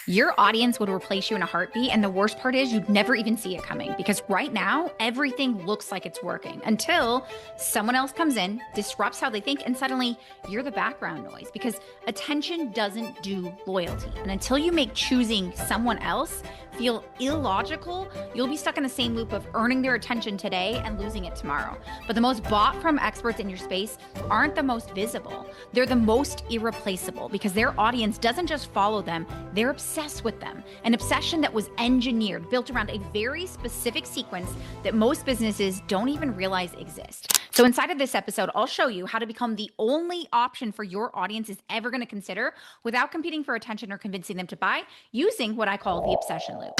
Your audience would replace you in a heartbeat. And the worst part is you'd never even see it coming because right now, everything looks like it's working until someone else comes in, disrupts how they think, and suddenly you're the background noise because attention doesn't do loyalty. And until you make choosing someone else feel illogical, you'll be stuck in the same loop of earning their attention today and losing it tomorrow. But the most bought from experts in your space aren't the most visible. They're the most irreplaceable because their audience doesn't just follow them, they're obsessed with them. An obsession that was engineered, built around a very specific sequence that most businesses don't even realize exists. So inside of this episode, I'll show you how to become the only option for your audience is ever going to consider without competing for attention or convincing them to buy using what I call the obsession loop.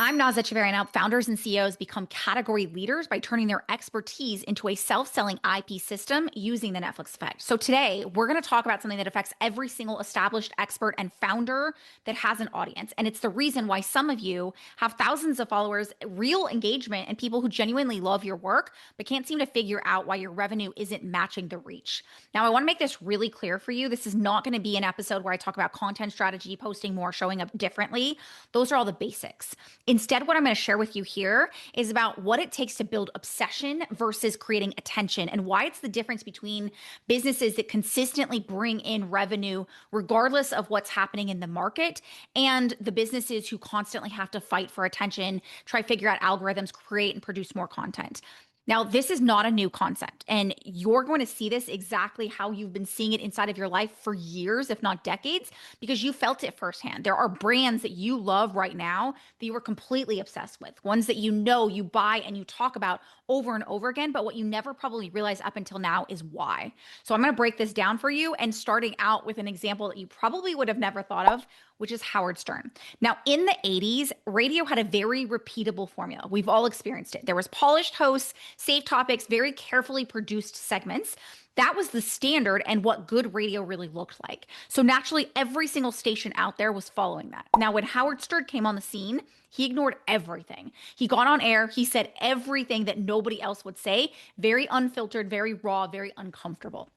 I'm Echeverria, and help founders and CEOs become category leaders by turning their expertise into a self-selling IP system using the Netflix effect. So today, we're going to talk about something that affects every single established expert and founder that has an audience. And it's the reason why some of you have thousands of followers, real engagement, and people who genuinely love your work, but can't seem to figure out why your revenue isn't matching the reach. Now, I want to make this really clear for you. This is not going to be an episode where I talk about content strategy, posting more, showing up differently. Those are all the basics. Instead, what I'm going to share with you here is about what it takes to build obsession versus creating attention and why it's the difference between businesses that consistently bring in revenue regardless of what's happening in the market and the businesses who constantly have to fight for attention, try to figure out algorithms, create and produce more content. Now, this is not a new concept, and you're going to see this exactly how you've been seeing it inside of your life for years, if not decades, because you felt it firsthand. There are brands that you love right now that you are completely obsessed with, ones that you know you buy and you talk about over and over again, but what you never probably realized up until now is why. So I'm going to break this down for you and starting out with an example that you probably would have never thought of, which is Howard Stern. Now, in the 80s, radio had a very repeatable formula. We've all experienced it. There was polished hosts, safe topics, very carefully produced segments. That was the standard and what good radio really looked like. So naturally, every single station out there was following that. Now, when Howard Stern came on the scene, he ignored everything. He got on air. He said everything that nobody else would say, very unfiltered, very raw, very uncomfortable.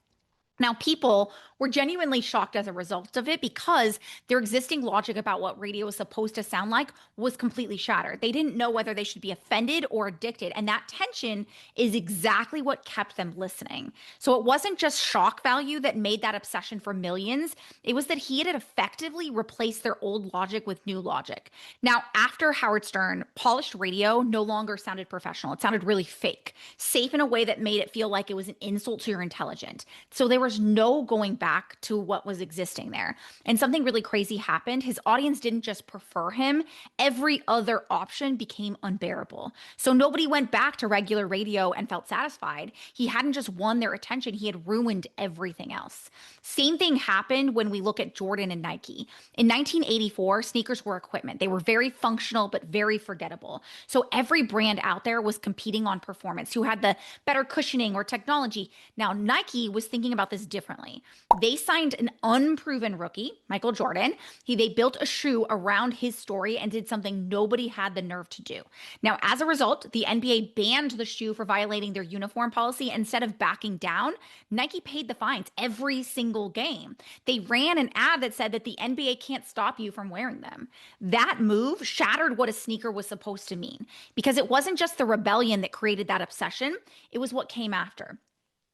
Now, people were genuinely shocked as a result of it because their existing logic about what radio was supposed to sound like was completely shattered. They didn't know whether they should be offended or addicted. And that tension is exactly what kept them listening. So it wasn't just shock value that made that obsession for millions. It was that he had effectively replaced their old logic with new logic. Now, after Howard Stern, polished radio no longer sounded professional. It sounded really fake, safe in a way that made it feel like it was an insult to your intelligence. So they were no going back to what was existing there. And something really crazy happened. His audience didn't just prefer him. Every other option became unbearable. So nobody went back to regular radio and felt satisfied. He hadn't just won their attention. He had ruined everything else. Same thing happened when we look at Jordan and Nike. In 1984, sneakers were equipment. They were very functional, but very forgettable. So every brand out there was competing on performance, who had the better cushioning or technology. Now, Nike was thinking about this differently. They signed an unproven rookie, Michael Jordan. They built a shoe around his story and did something nobody had the nerve to do. Now, as a result, the NBA banned the shoe for violating their uniform policy. Instead of backing down, Nike paid the fines every single game. They ran an ad that said that the NBA can't stop you from wearing them. That move shattered what a sneaker was supposed to mean because it wasn't just the rebellion that created that obsession. It was what came after.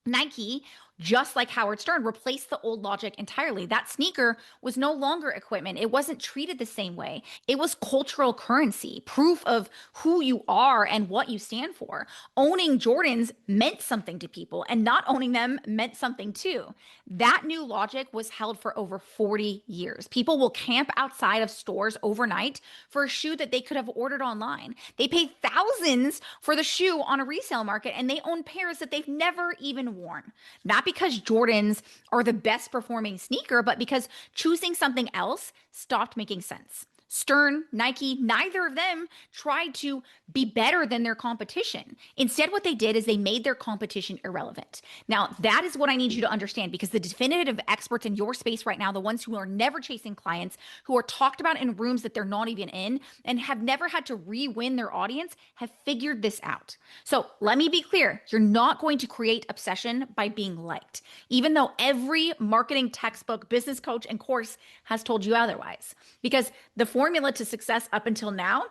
Nike, just like Howard Stern, replaced the old logic entirely. That sneaker was no longer equipment. It wasn't treated the same way. It was cultural currency, proof of who you are and what you stand for. Owning Jordans meant something to people, and not owning them meant something too. That new logic was held for over 40 years. People will camp outside of stores overnight for a shoe that they could have ordered online. They pay thousands for the shoe on a resale market, and they own pairs that they've never even worn. Not because Jordans are the best performing sneaker, but because choosing something else stopped making sense. Stern, Nike, neither of them tried to be better than their competition. Instead, what they did is they made their competition irrelevant. Now, that is what I need you to understand, because the definitive experts in your space right now, the ones who are never chasing clients, who are talked about in rooms that they're not even in, and have never had to re-win their audience, have figured this out. So let me be clear. You're not going to create obsession by being liked, even though every marketing textbook, business coach, and course has told you otherwise. Because the formula to success up until now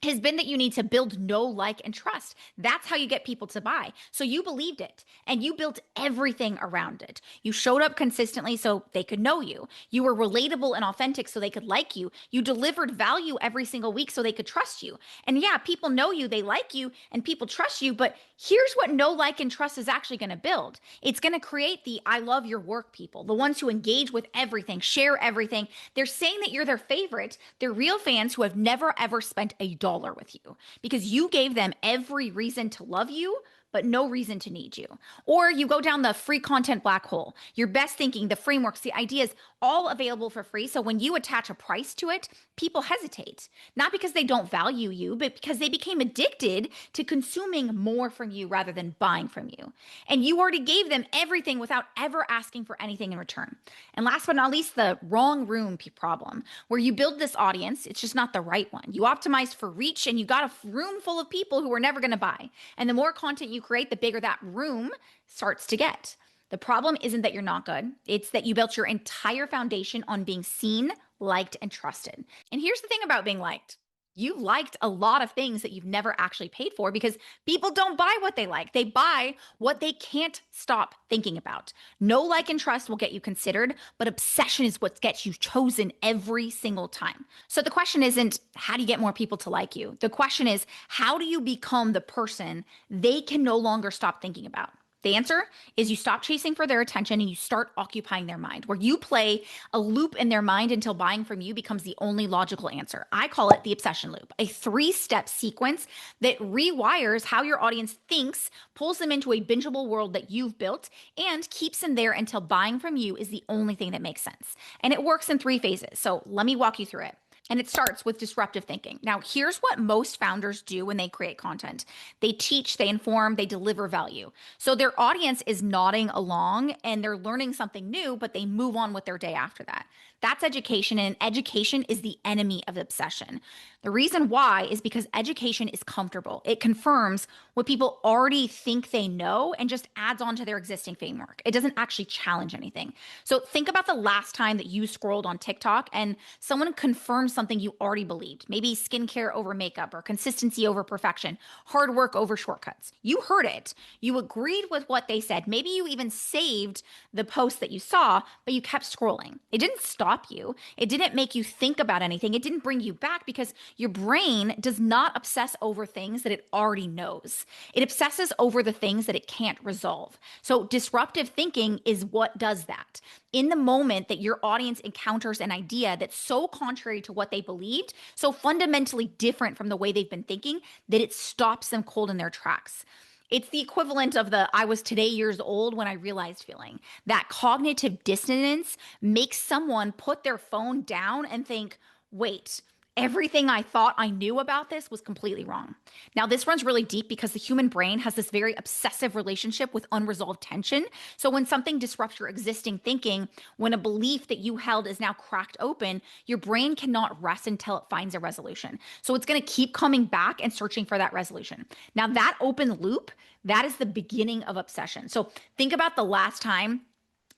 has been that you need to build know, like, and trust. That's how you get people to buy. So you believed it and you built everything around it. You showed up consistently so they could know you. You were relatable and authentic so they could like you. You delivered value every single week so they could trust you. And yeah, people know you, they like you, and people trust you. But here's what know, like, and trust is actually going to build. It's going to create the I love your work people, the ones who engage with everything, share everything. They're saying that you're their favorite. They're real fans who have never, ever spent a dollar with you because you gave them every reason to love you, but no reason to need you. Or you go down the free content black hole. Your best thinking, the frameworks, the ideas, all available for free. So when you attach a price to it, people hesitate, not because they don't value you, but because they became addicted to consuming more from you rather than buying from you. And you already gave them everything without ever asking for anything in return. And last but not least, the wrong room problem, where you build this audience, it's just not the right one. You optimized for reach and you got a room full of people who are never going to buy. And the more content you create, the bigger that room starts to get. The problem isn't that you're not good. It's that you built your entire foundation on being seen, liked, and trusted. And here's the thing about being liked. You liked a lot of things that you've never actually paid for because people don't buy what they like. They buy what they can't stop thinking about. Know, like, and trust will get you considered, but obsession is what gets you chosen every single time. So the question isn't how do you get more people to like you? The question is how do you become the person they can no longer stop thinking about? The answer is you stop chasing for their attention and you start occupying their mind, where you play a loop in their mind until buying from you becomes the only logical answer. I call it the obsession loop, a 3-step sequence that rewires how your audience thinks, pulls them into a bingeable world that you've built, and keeps them there until buying from you is the only thing that makes sense. And it works in 3 phases. So let me walk you through it. And it starts with disruptive thinking. Now, here's what most founders do when they create content. They teach, they inform, they deliver value. So their audience is nodding along and they're learning something new, but they move on with their day after that. That's education, and education is the enemy of obsession. The reason why is because education is comfortable. It confirms what people already think they know and just adds on to their existing framework. It doesn't actually challenge anything. So think about the last time that you scrolled on TikTok and someone confirmed something you already believed. Maybe skincare over makeup or consistency over perfection, hard work over shortcuts. You heard it. You agreed with what they said. Maybe you even saved the post that you saw, but you kept scrolling. It didn't stop you. It didn't make you think about anything. It didn't bring you back because your brain does not obsess over things that it already knows. It obsesses over the things that it can't resolve. So disruptive thinking is what does that. In the moment that your audience encounters an idea that's so contrary to what they believed, so fundamentally different from the way they've been thinking, that it stops them cold in their tracks. It's the equivalent of the I was today years old when I realized feeling. That cognitive dissonance makes someone put their phone down and think, wait, everything I thought I knew about this was completely wrong. Now, this runs really deep because the human brain has this very obsessive relationship with unresolved tension. So when something disrupts your existing thinking, when a belief that you held is now cracked open, your brain cannot rest until it finds a resolution. So it's going to keep coming back and searching for that resolution. Now, that open loop, that is the beginning of obsession. So think about the last time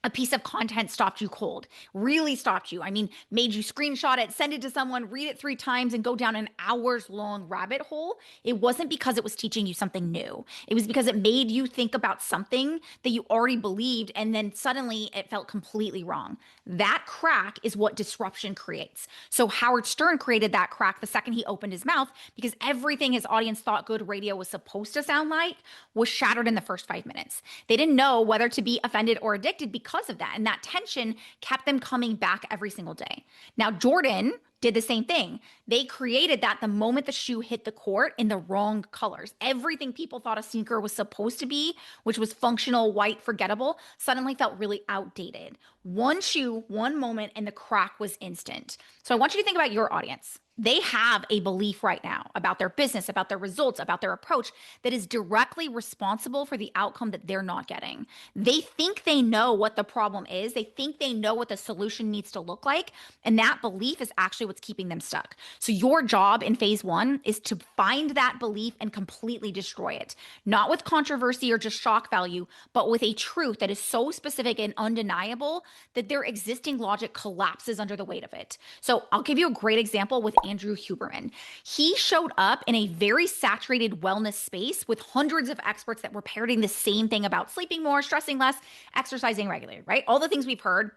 a piece of content stopped you cold, really stopped you. I mean, made you screenshot it, send it to someone, read it 3 times, and go down an hours-long rabbit hole. It wasn't because it was teaching you something new. It was because it made you think about something that you already believed, and then suddenly it felt completely wrong. That crack is what disruption creates. So Howard Stern created that crack the second he opened his mouth because everything his audience thought good radio was supposed to sound like was shattered in the first 5 minutes. They didn't know whether to be offended or addicted because because of that. And that tension kept them coming back every single day. Now, Jordan did the same thing. They created that the moment the shoe hit the court in the wrong colors. Everything people thought a sneaker was supposed to be, which was functional, white, forgettable, suddenly felt really outdated. One shoe, one moment, and the crack was instant. So I want you to think about your audience. They have a belief right now about their business, about their results, about their approach that is directly responsible for the outcome that they're not getting. They think they know what the problem is. They think they know what the solution needs to look like. And that belief is actually what's keeping them stuck. So your job in phase one is to find that belief and completely destroy it. Not with controversy or just shock value, but with a truth that is so specific and undeniable that their existing logic collapses under the weight of it. So I'll give you a great example with Andrew Huberman. He showed up in a very saturated wellness space with hundreds of experts that were parroting the same thing about sleeping more, stressing less, exercising regularly, right? All the things we've heard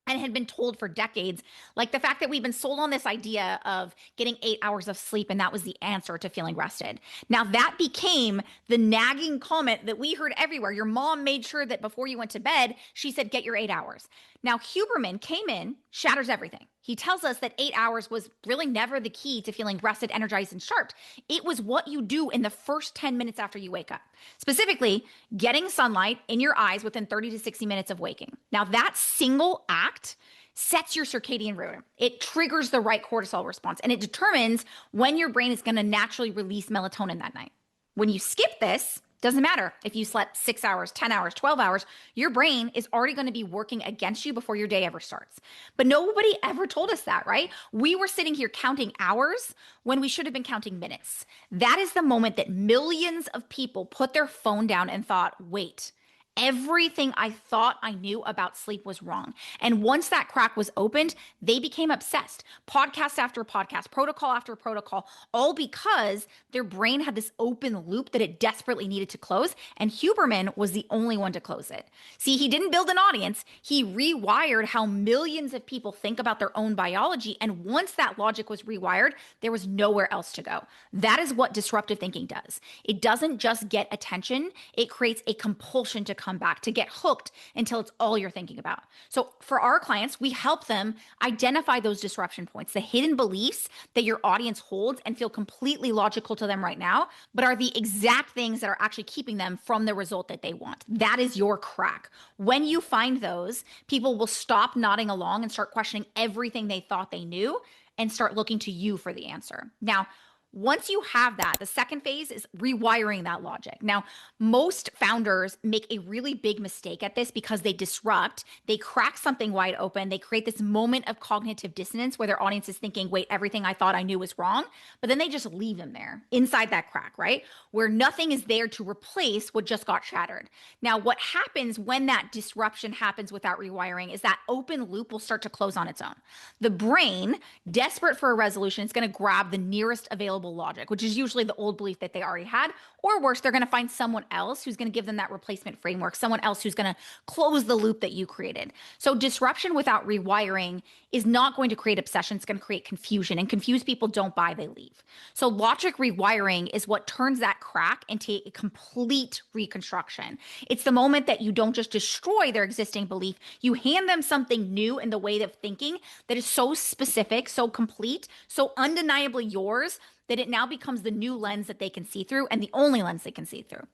and had been told for decades, like the fact that we've been sold on this idea of getting 8 hours of sleep, and that was the answer to feeling rested. Now, that became the nagging comment that we heard everywhere. Your mom made sure that before you went to bed, she said, get your 8 hours. Now, Huberman came in, shatters everything. He tells us that 8 hours was really never the key to feeling rested, energized, and sharp. It was what you do in the first 10 minutes after you wake up. Specifically, getting sunlight in your eyes within 30 to 60 minutes of waking. Now, that single act sets your circadian rhythm. It triggers the right cortisol response, and it determines when your brain is going to naturally release melatonin that night. When you skip this, doesn't matter if you slept 6 hours, 10 hours, 12 hours, your brain is already going to be working against you before your day ever starts. But nobody ever told us that, right? We were sitting here counting hours when we should have been counting minutes. That is the moment that millions of people put their phone down and thought, wait, everything I thought I knew about sleep was wrong. And once that crack was opened, they became obsessed. Podcast after podcast, protocol after protocol, all because their brain had this open loop that it desperately needed to close. And Huberman was the only one to close it. See, he didn't build an audience. He rewired how millions of people think about their own biology. And once that logic was rewired, there was nowhere else to go. That is what disruptive thinking does. It doesn't just get attention. It creates a compulsion to come back, to get hooked until it's all you're thinking about. So for our clients, we help them identify those disruption points, the hidden beliefs that your audience holds and feel completely logical to them right now, but are the exact things that are actually keeping them from the result that they want. That is your crack. When you find those, people will stop nodding along and start questioning everything they thought they knew and start looking to you for the answer. Now, once you have that, the second phase is rewiring that logic. Now, most founders make a really big mistake at this because they disrupt, they crack something wide open, they create this moment of cognitive dissonance where their audience is thinking, wait, everything I thought I knew was wrong, but then they just leave them there inside that crack, right? Where nothing is there to replace what just got shattered. Now, what happens when that disruption happens without rewiring is that open loop will start to close on its own. The brain, desperate for a resolution, is going to grab the nearest available logic, which is usually the old belief that they already had, or worse, they're going to find someone else who's going to give them that replacement framework, someone else who's going to close the loop that you created. So disruption without rewiring is not going to create obsession. It's going to create confusion, and confused people don't buy, they leave. So logic rewiring is what turns that crack into a complete reconstruction. It's the moment that you don't just destroy their existing belief, you hand them something new in the way of thinking that is so specific, so complete, so undeniably yours, that it now becomes the new lens that they can see through and the only lens they can see through.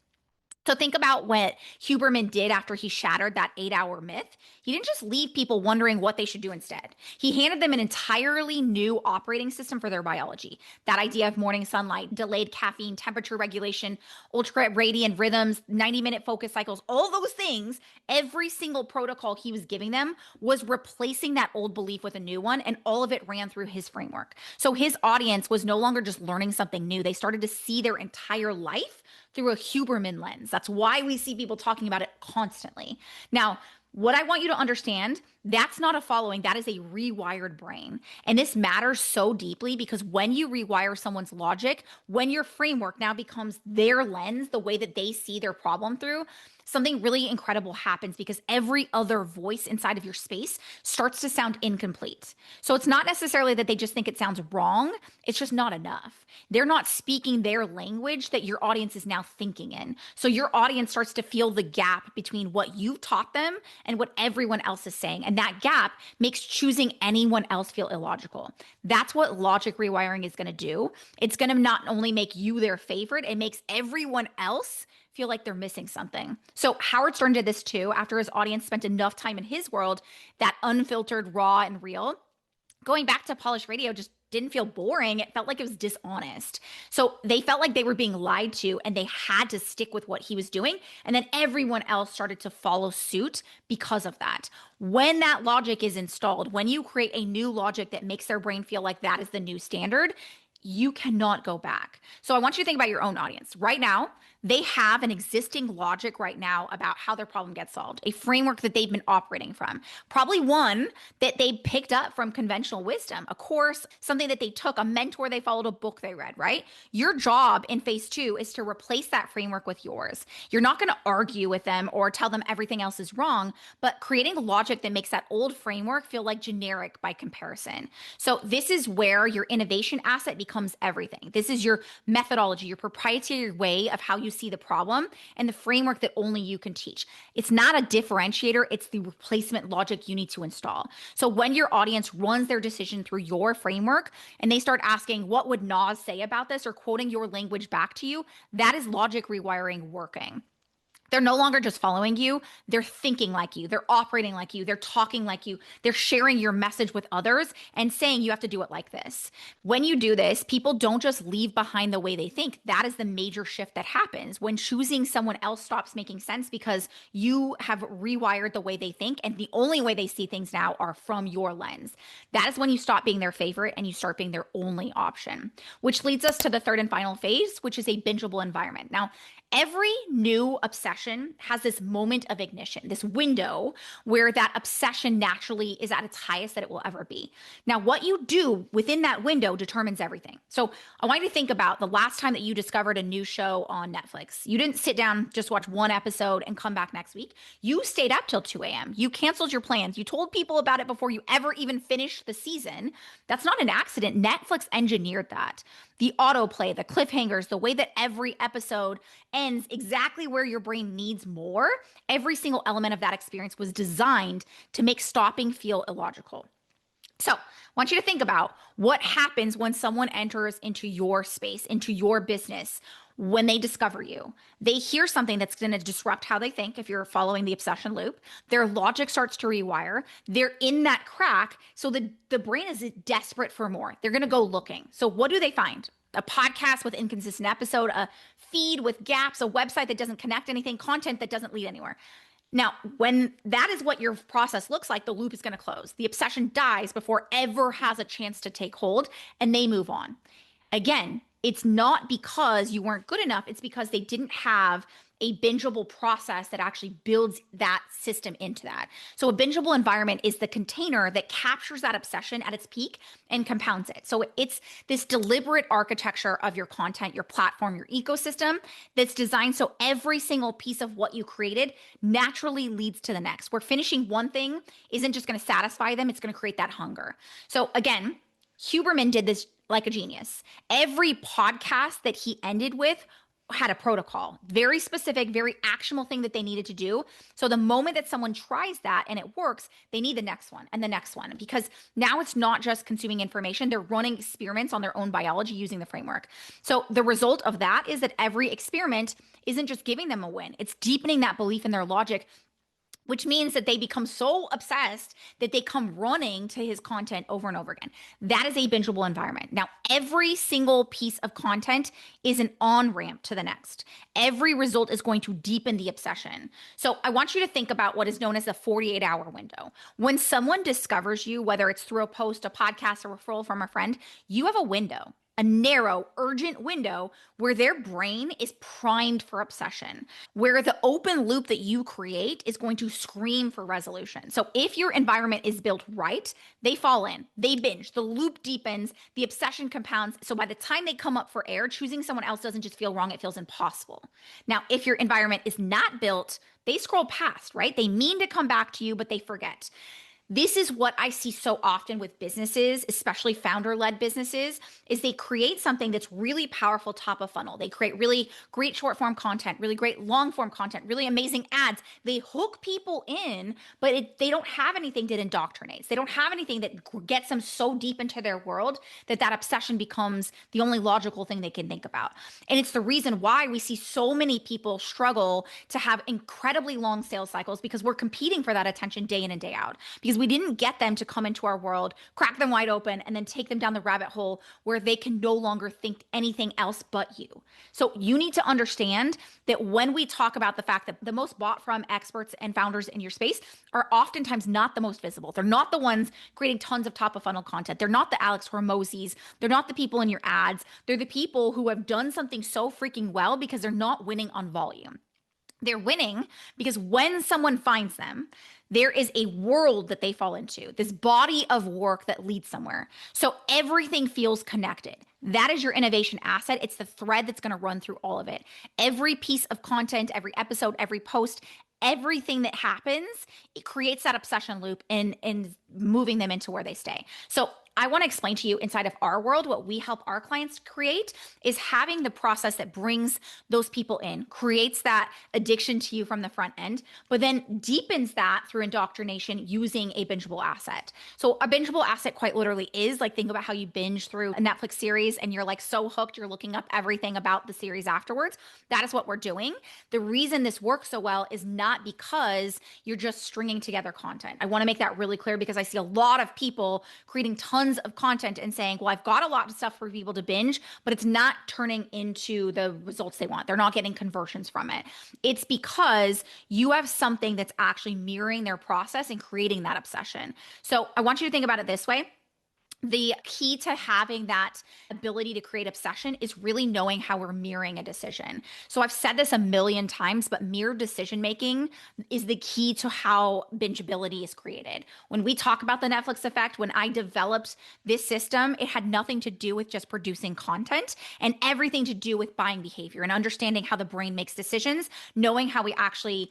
So think about what Huberman did after he shattered that 8-hour myth. He didn't just leave people wondering what they should do instead. He handed them an entirely new operating system for their biology. That idea of morning sunlight, delayed caffeine, temperature regulation, ultradian rhythms, 90-minute focus cycles, all those things, every single protocol he was giving them was replacing that old belief with a new one, and all of it ran through his framework. So his audience was no longer just learning something new. They started to see their entire life through a Huberman lens. That's why we see people talking about it constantly. Now, what I want you to understand, that's not a following, that is a rewired brain. And this matters so deeply because when you rewire someone's logic, when your framework now becomes their lens, the way that they see their problem through, something really incredible happens because every other voice inside of your space starts to sound incomplete. So it's not necessarily that they just think it sounds wrong, it's just not enough. They're not speaking their language that your audience is now thinking in. So your audience starts to feel the gap between what you've taught them and what everyone else is saying. And that gap makes choosing anyone else feel illogical. That's what logic rewiring is going to do. It's going to not only make you their favorite, it makes everyone else feel like they're missing something. So Howard Stern did this too after his audience spent enough time in his world, that unfiltered, raw, and real. Going back to polished radio just didn't feel boring. It felt like it was dishonest. So they felt like they were being lied to and they had to stick with what he was doing. And then everyone else started to follow suit because of that. When that logic is installed, when you create a new logic that makes their brain feel like that is the new standard, you cannot go back. So I want you to think about your own audience. Right now, they have an existing logic right now about how their problem gets solved, a framework that they've been operating from, probably one that they picked up from conventional wisdom, a course, something that they took, a mentor they followed, a book they read, right? Your job in phase 2 is to replace that framework with yours. You're not going to argue with them or tell them everything else is wrong, but creating logic that makes that old framework feel like generic by comparison. So this is where your innovation asset becomes everything. This is your methodology, your proprietary way of how you see the problem and the framework that only you can teach. It's not a differentiator, it's the replacement logic you need to install. So when your audience runs their decision through your framework and they start asking, what would Nas say about this, or quoting your language back to you, that is logic rewiring working. They're no longer just following you. They're thinking like you. They're operating like you. They're talking like you. They're sharing your message with others and saying you have to do it like this. When you do this, people don't just leave behind the way they think. That is the major shift that happens when choosing someone else stops making sense because you have rewired the way they think, and the only way they see things now are from your lens. That is when you stop being their favorite and you start being their only option, which leads us to the third and final phase, which is a bingeable environment. Now, every new obsession has this moment of ignition, this window where that obsession naturally is at its highest that it will ever be. Now, what you do within that window determines everything. So I want you to think about the last time that you discovered a new show on Netflix. You didn't sit down, just watch one episode and come back next week. You stayed up till 2 a.m. You canceled your plans. You told people about it before you ever even finished the season. That's not an accident. Netflix engineered that. The autoplay, the cliffhangers, the way that every episode ends exactly where your brain needs more, every single element of that experience was designed to make stopping feel illogical. So I want you to think about what happens when someone enters into your space, into your business, when they discover you. They hear something that's going to disrupt how they think. If you're following the obsession loop, their logic starts to rewire. They're in that crack. So the brain is desperate for more. They're going to go looking. So what do they find? A podcast with inconsistent episode, a feed with gaps, a website that doesn't connect anything, content that doesn't lead anywhere. Now, when that is what your process looks like, the loop is going to close. The obsession dies before ever has a chance to take hold, and they move on. Again, it's not because you weren't good enough. It's because they didn't have a bingeable process that actually builds that system into that. So a bingeable environment is the container that captures that obsession at its peak and compounds it. So it's this deliberate architecture of your content, your platform, your ecosystem that's designed so every single piece of what you created naturally leads to the next. Where finishing one thing isn't just going to satisfy them, it's going to create that hunger. So again, Huberman did this like a genius. Every podcast that he ended with had a protocol, very specific, very actionable thing that they needed to do. So the moment that someone tries that and it works, they need the next one and the next one, because now it's not just consuming information. They're running experiments on their own biology using the framework. So the result of that is that every experiment isn't just giving them a win. It's deepening that belief in their logic, which means that they become so obsessed that they come running to his content over and over again. That is a bingeable environment. Now, every single piece of content is an on-ramp to the next. Every result is going to deepen the obsession. So I want you to think about what is known as the 48-hour window. When someone discovers you, whether it's through a post, a podcast, a referral from a friend, you have a window. a narrow, urgent window where their brain is primed for obsession, where the open loop that you create is going to scream for resolution. So if your environment is built right, they fall in, they binge, the loop deepens, the obsession compounds. So by the time they come up for air, choosing someone else doesn't just feel wrong, it feels impossible. Now, if your environment is not built, they scroll past, right? They mean to come back to you, but they forget. This is what I see so often with businesses, especially founder-led businesses, is they create something that's really powerful top of funnel. They create really great short form content, really great long form content, really amazing ads. They hook people in, but they don't have anything that indoctrinates. They don't have anything that gets them so deep into their world that that obsession becomes the only logical thing they can think about. And it's the reason why we see so many people struggle to have incredibly long sales cycles, because we're competing for that attention day in and day out. Because we didn't get them to come into our world, crack them wide open, and then take them down the rabbit hole where they can no longer think anything else but you. So you need to understand that when we talk about the fact that the most bought from experts and founders in your space are oftentimes not the most visible. They're not the ones creating tons of top of funnel content. They're not the Alex Hormozis. They're not the people in your ads. They're the people who have done something so freaking well because they're not winning on volume. They're winning because when someone finds them, there is a world that they fall into, this body of work that leads somewhere. So everything feels connected. That is your innovation asset. It's the thread that's going to run through all of it. Every piece of content, every episode, every post, everything that happens, it creates that obsession loop and moving them into where they stay. So I want to explain to you inside of our world, what we help our clients create is having the process that brings those people in, creates that addiction to you from the front end, but then deepens that through indoctrination using a bingeable asset. So a bingeable asset quite literally is like, think about how you binge through a Netflix series and you're like so hooked, you're looking up everything about the series afterwards. That is what we're doing. The reason this works so well is not because you're just stringing together content. I want to make that really clear because I see a lot of people creating tons of content and saying, well, I've got a lot of stuff for people to binge, but it's not turning into the results they want. They're not getting conversions from it. It's because you have something that's actually mirroring their process and creating that obsession. So I want you to think about it this way. The key to having that ability to create obsession is really knowing how we're mirroring a decision. So I've said this a million times, but mirrored decision making is the key to how bingeability is created. When we talk about the Netflix effect, when I developed this system, it had nothing to do with just producing content and everything to do with buying behavior and understanding how the brain makes decisions, knowing how we actually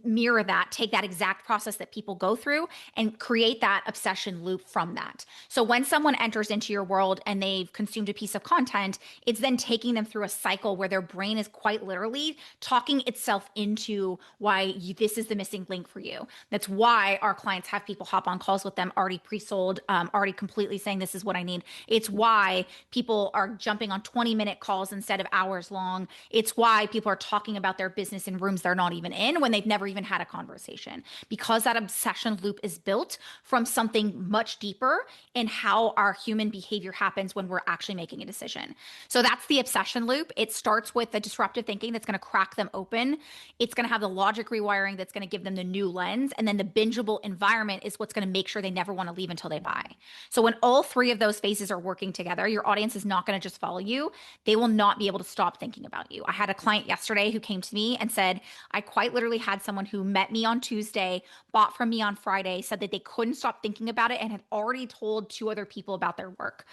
mirror that, take that exact process that people go through and create that obsession loop from that. So when someone enters into your world and they've consumed a piece of content, it's then taking them through a cycle where their brain is quite literally talking itself into why this is the missing link for you. That's why our clients have people hop on calls with them already pre-sold, already completely saying this is what I need. It's why people are jumping on 20-minute calls instead of hours long. It's why people are talking about their business in rooms they're not even in when they've never even had a conversation, because that obsession loop is built from something much deeper in how our human behavior happens when we're actually making a decision. So that's the obsession loop. It starts with the disruptive thinking that's going to crack them open. It's going to have the logic rewiring that's going to give them the new lens. And then the bingeable environment is what's going to make sure they never want to leave until they buy. So when all three of those phases are working together, your audience is not going to just follow you. They will not be able to stop thinking about you. I had a client yesterday who came to me and said, I quite literally had someone who met me on Tuesday, bought from me on Friday, said that they couldn't stop thinking about it and had already told two other people about their work.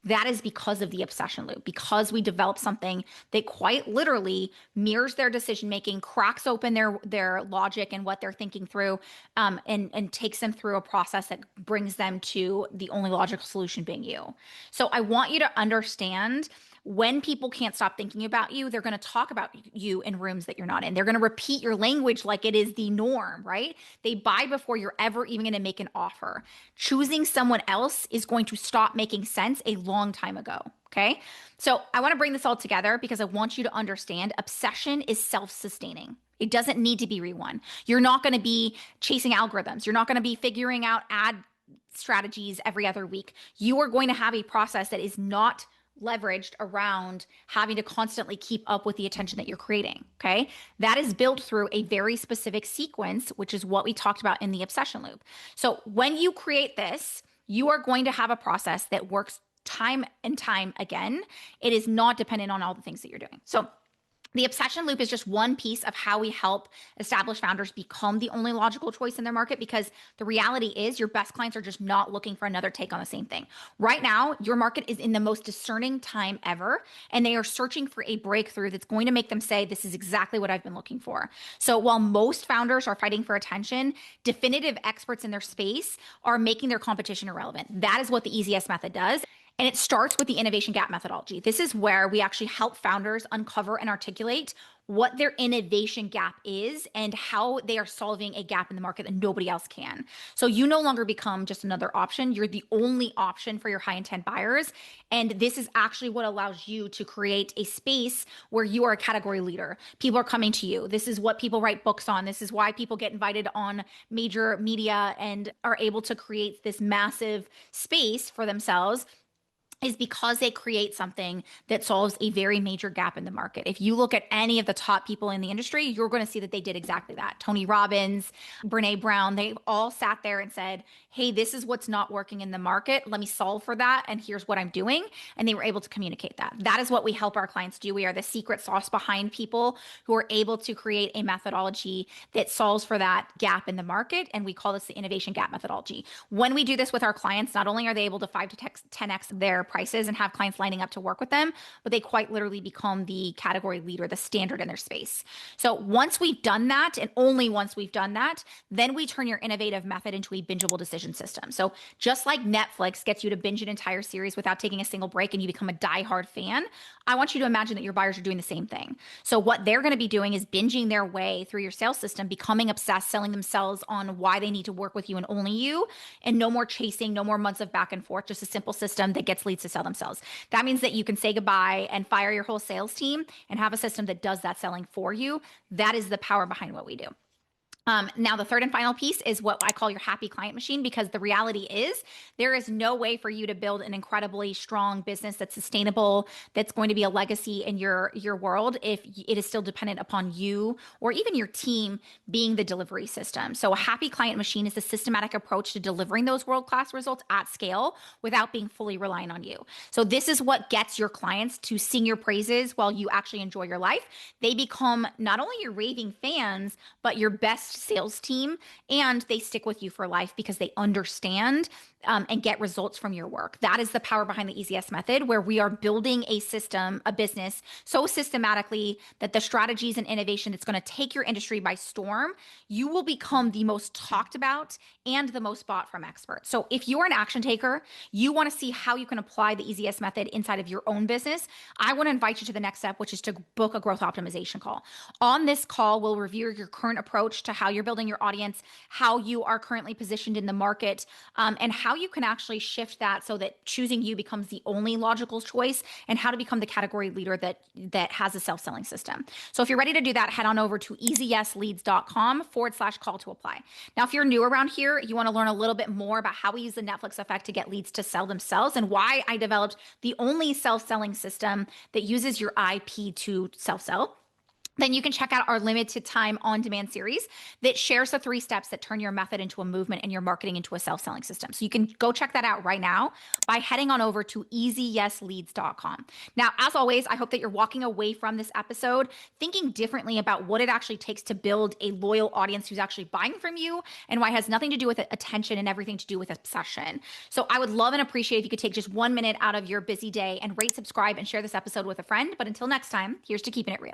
That is because of the obsession loop, because we developed something that quite literally mirrors their decision making, cracks open their logic and what they're thinking through, and takes them through a process that brings them to the only logical solution being you. So I want you to understand, when people can't stop thinking about you, they're going to talk about you in rooms that you're not in. They're going to repeat your language like it is the norm, right? They buy before you're ever even going to make an offer. Choosing someone else is going to stop making sense a long time ago. Okay. So I want to bring this all together because I want you to understand obsession is self-sustaining. It doesn't need to be rewon. You're not going to be chasing algorithms. You're not going to be figuring out ad strategies every other week. You are going to have a process that is not leveraged around having to constantly keep up with the attention that you're creating. Okay. That is built through a very specific sequence, which is what we talked about in the obsession loop. So when you create this, you are going to have a process that works time and time again. It is not dependent on all the things that you're doing. So the obsession loop is just one piece of how we help established founders become the only logical choice in their market, because the reality is your best clients are just not looking for another take on the same thing. Right now, your market is in the most discerning time ever, and they are searching for a breakthrough that's going to make them say, this is exactly what I've been looking for. So while most founders are fighting for attention, definitive experts in their space are making their competition irrelevant. That is what the easiest method does. And it starts with the innovation gap methodology. This is where we actually help founders uncover and articulate what their innovation gap is and how they are solving a gap in the market that nobody else can. So you no longer become just another option. You're the only option for your high intent buyers. And this is actually what allows you to create a space where you are a category leader. People are coming to you. This is what people write books on. This is why people get invited on major media and are able to create this massive space for themselves, is because they create something that solves a very major gap in the market. If you look at any of the top people in the industry, you're going to see that they did exactly that. Tony Robbins, Brene Brown, they all sat there and said, hey, this is what's not working in the market. Let me solve for that. And here's what I'm doing. And they were able to communicate that. That is what we help our clients do. We are the secret sauce behind people who are able to create a methodology that solves for that gap in the market. And we call this the innovation gap methodology. When we do this with our clients, not only are they able to 5 to 10x their prices and have clients lining up to work with them, but they quite literally become the category leader, the standard in their space. So once we've done that, and only once we've done that, then we turn your innovative method into a bingeable decision system. So just like Netflix gets you to binge an entire series without taking a single break and you become a diehard fan, I want you to imagine that your buyers are doing the same thing. So what they're going to be doing is binging their way through your sales system, becoming obsessed, selling themselves on why they need to work with you and only you, and no more chasing, no more months of back and forth, just a simple system that gets leads to sell themselves. That means that you can say goodbye and fire your whole sales team and have a system that does that selling for you. That is the power behind what we do. Now, the third and final piece is what I call your happy client machine, because the reality is there is no way for you to build an incredibly strong business that's sustainable, that's going to be a legacy in your world, if it is still dependent upon you or even your team being the delivery system. So a happy client machine is the systematic approach to delivering those world-class results at scale without being fully reliant on you. So this is what gets your clients to sing your praises while you actually enjoy your life. They become not only your raving fans, but your best sales team, and they stick with you for life because they understand and get results from your work. That is the power behind the EZS method, where we are building a system, a business, so systematically that the strategies and innovation that's going to take your industry by storm, you will become the most talked about and the most bought from experts. So if you're an action taker, you want to see how you can apply the EZS method inside of your own business, I want to invite you to the next step, which is to book a growth optimization call. On this call, we'll review your current approach to how you're building your audience, how you are currently positioned in the market, and how you can actually shift that so that choosing you becomes the only logical choice, and how to become the category leader that has a self-selling system. So if you're ready to do that, head on over to easyesleads.com/call to apply. Now, if you're new around here, you want to learn a little bit more about how we use the Netflix effect to get leads to sell themselves, and why I developed the only self-selling system that uses your IP to self-sell, then you can check out our limited time on-demand series that shares the 3 steps that turn your method into a movement and your marketing into a self-selling system. So you can go check that out right now by heading on over to easyesleads.com. Now, as always, I hope that you're walking away from this episode thinking differently about what it actually takes to build a loyal audience who's actually buying from you, and why it has nothing to do with attention and everything to do with obsession. So I would love and appreciate if you could take just 1 minute out of your busy day and rate, subscribe, and share this episode with a friend. But until next time, here's to keeping it real.